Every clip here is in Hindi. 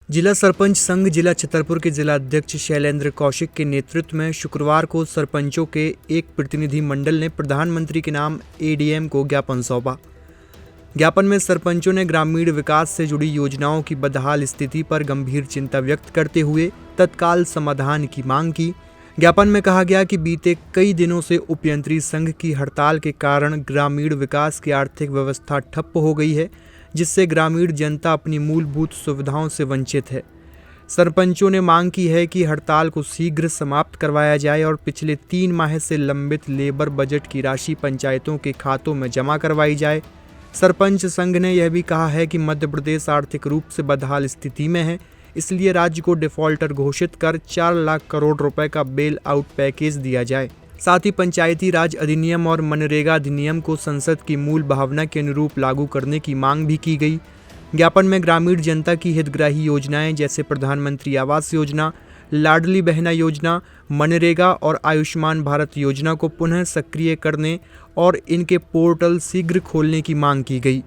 जिला सरपंच संघ जिला छतरपुर के जिला अध्यक्ष शैलेंद्र कौशिक के नेतृत्व में शुक्रवार को सरपंचों के एक प्रतिनिधि मंडल ने प्रधानमंत्री के नाम एडीएम को ज्ञापन सौंपा। ज्ञापन में सरपंचों ने ग्रामीण विकास से जुड़ी योजनाओं की बदहाल स्थिति पर गंभीर चिंता व्यक्त करते हुए तत्काल समाधान की मांग की। ज्ञापन में कहा गया कि बीते कई दिनों से उपयंत्री संघ की हड़ताल के कारण ग्रामीण विकास की आर्थिक व्यवस्था ठप्प हो गई है, जिससे ग्रामीण जनता अपनी मूलभूत सुविधाओं से वंचित है। सरपंचों ने मांग की है कि हड़ताल को शीघ्र समाप्त करवाया जाए और पिछले 3 माह से लंबित लेबर बजट की राशि पंचायतों के खातों में जमा करवाई जाए। सरपंच संघ ने यह भी कहा है कि मध्य प्रदेश आर्थिक रूप से बदहाल स्थिति में है, इसलिए राज्य को डिफॉल्टर घोषित कर 4 लाख करोड़ रुपए का बेल आउट पैकेज दिया जाए। साथ ही पंचायती राज अधिनियम और मनरेगा अधिनियम को संसद की मूल भावना के अनुरूप लागू करने की मांग भी की गई। ज्ञापन में ग्रामीण जनता की हितग्राही योजनाएं जैसे प्रधानमंत्री आवास योजना, लाडली बहना योजना, मनरेगा और आयुष्मान भारत योजना को पुनः सक्रिय करने और इनके पोर्टल शीघ्र खोलने की मांग की गई।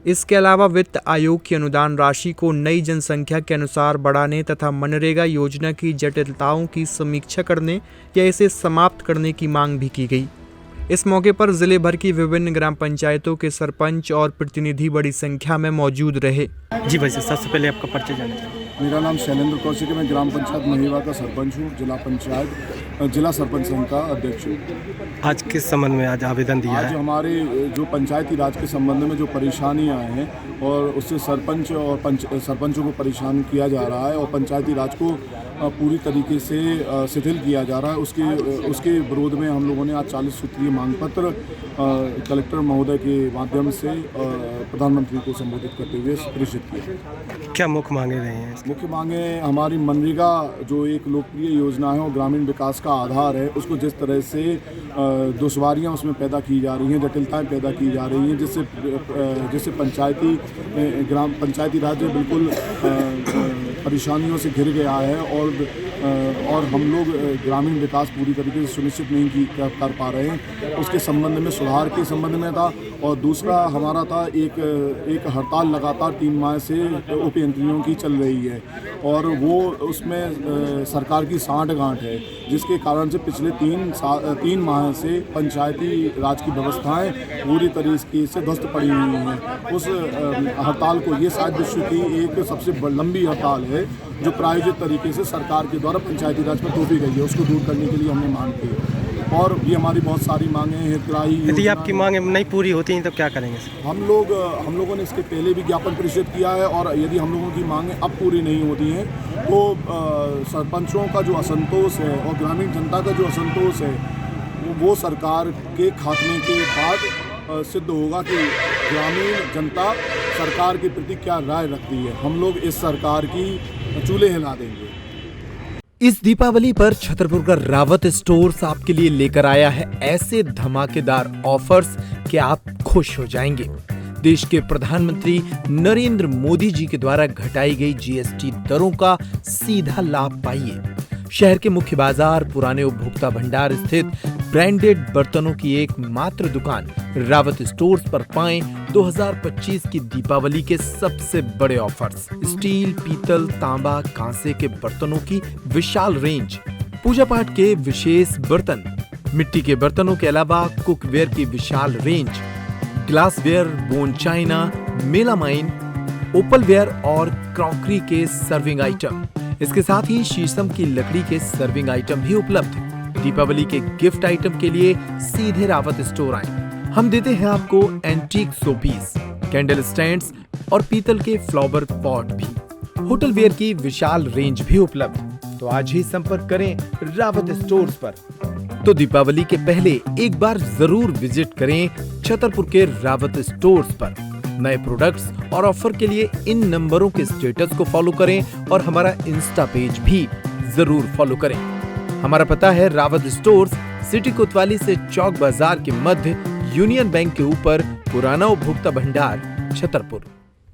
इसके अलावा वित्त आयोग की अनुदान राशि को नई जनसंख्या के अनुसार बढ़ाने तथा मनरेगा योजना की जटिलताओं की समीक्षा करने या इसे समाप्त करने की मांग भी की गई। इस मौके पर जिले भर की विभिन्न ग्राम पंचायतों के सरपंच और प्रतिनिधि बड़ी संख्या में मौजूद रहे। जी भाई, सबसे पहले आपका परिचय जानना चाहिए। मेरा नाम शैलेंद्र कौशिक है। मैं ग्राम पंचायत महिवा का सरपंच हूँ। जिला सरपंच संघ का अध्यक्ष हूँ। आज किस संबंध में आज आवेदन दिया है? आज हमारे जो पंचायती राज के संबंध में जो परेशानियाँ हैं और उससे सरपंच और सरपंचों को परेशान किया जा रहा है और पंचायती राज को पूरी तरीके से शिथिल किया जा रहा है, उसके विरोध में हम लोगों ने आज 40 सूत्रीय मांग पत्र कलेक्टर महोदय के माध्यम से प्रधानमंत्री को संबोधित करते हुए प्रेषित किया। क्या मुख्य मांगे रहे हैं? मुख्य मांगे हमारी मनरेगा जो एक लोकप्रिय योजना है और ग्रामीण विकास का आधार है, उसको जिस तरह से दुश्वारियां उसमें पैदा की जा रही हैं, जटिलताएं पैदा की जा रही हैं, जिससे पंचायती राज बिल्कुल परेशानियों से घिर गया है और हम लोग ग्रामीण विकास पूरी तरीके से सुनिश्चित नहीं कर पा रहे हैं। उसके संबंध में सुधार के संबंध में था और दूसरा हमारा था एक हड़ताल लगातार 3 माह से उपयंत्रियों की चल रही है और वो उसमें सरकार की सांठ-गांठ है, जिसके कारण से पिछले 3 माह से पंचायती राज की व्यवस्थाएं पूरी तरीके से ध्वस्त पड़ी हुई हैं। उस हड़ताल को ये शायद विश्व की एक सबसे लंबी हड़ताल है जो प्रायोजित तरीके से सरकार के द्वारा पंचायती राज पर थोपी गई है। उसको दूर करने के लिए हमने मांग की और ये हमारी बहुत सारी मांगें हैं। हितग्राही यदि आपकी मांगें नहीं पूरी होती हैं तो क्या करेंगे? हम लोगों ने इसके पहले भी ज्ञापन प्रेषित किया है और यदि हम लोगों की मांगें अब पूरी नहीं होती हैं तो सरपंचों का जो असंतोष है और ग्रामीण जनता का जो असंतोष है वो सरकार के खात्मे के बाद सिद्ध होगा कि ग्रामीण जनता सरकार के प्रति क्या राय रखती है। हम लोग इस सरकार की चूल्हे हिला देंगे। इस दीपावली पर छतरपुर का रावत स्टोर्स आपके लिए लेकर आया है ऐसे धमाकेदार ऑफर्स कि आप खुश हो जाएंगे। देश के प्रधानमंत्री नरेंद्र मोदी जी के द्वारा घटाई गई जीएसटी दरों का सीधा लाभ पाइए। शहर के मुख्य बाजार पुराने उपभोक्ता भंडार स्थित ब्रांडेड बर्तनों की एक मात्र दुकान रावत स्टोर्स पर पाएं 2025 की दीपावली के सबसे बड़े ऑफर्स। स्टील, पीतल, तांबा, कांसे के बर्तनों की विशाल रेंज, पूजा पाठ के विशेष बर्तन, मिट्टी के बर्तनों के अलावा कुकवेयर की विशाल range, glassware, bone china, melamine, opalware और क्रॉकरी के सर्विंग आइटम। इसके साथ ही शीशम की लकड़ी के सर्विंग आइटम भी उपलब्ध है। दीपावली के गिफ्ट आइटम के लिए सीधे रावत स्टोर आएं। हम देते हैं आपको एंटीक शोपीस, कैंडल स्टैंड्स और पीतल के फ्लावर पॉट भी। होटल वेयर की विशाल रेंज भी उपलब्ध। तो आज ही संपर्क करें रावत स्टोर्स पर। तो दीपावली के पहले एक बार जरूर विजिट करें छतरपुर के रावत स्टोर्स पर। नए प्रोडक्ट्स और ऑफर के लिए इन नंबरों के स्टेटस को फॉलो करें और हमारा इंस्टा पेज भी जरूर फॉलो करें। हमारा पता है रावत स्टोर्स, सिटी कोतवाली से चौक बाजार के मध्य, यूनियन बैंक के ऊपर, पुराना उपभोक्ता भंडार, छतरपुर।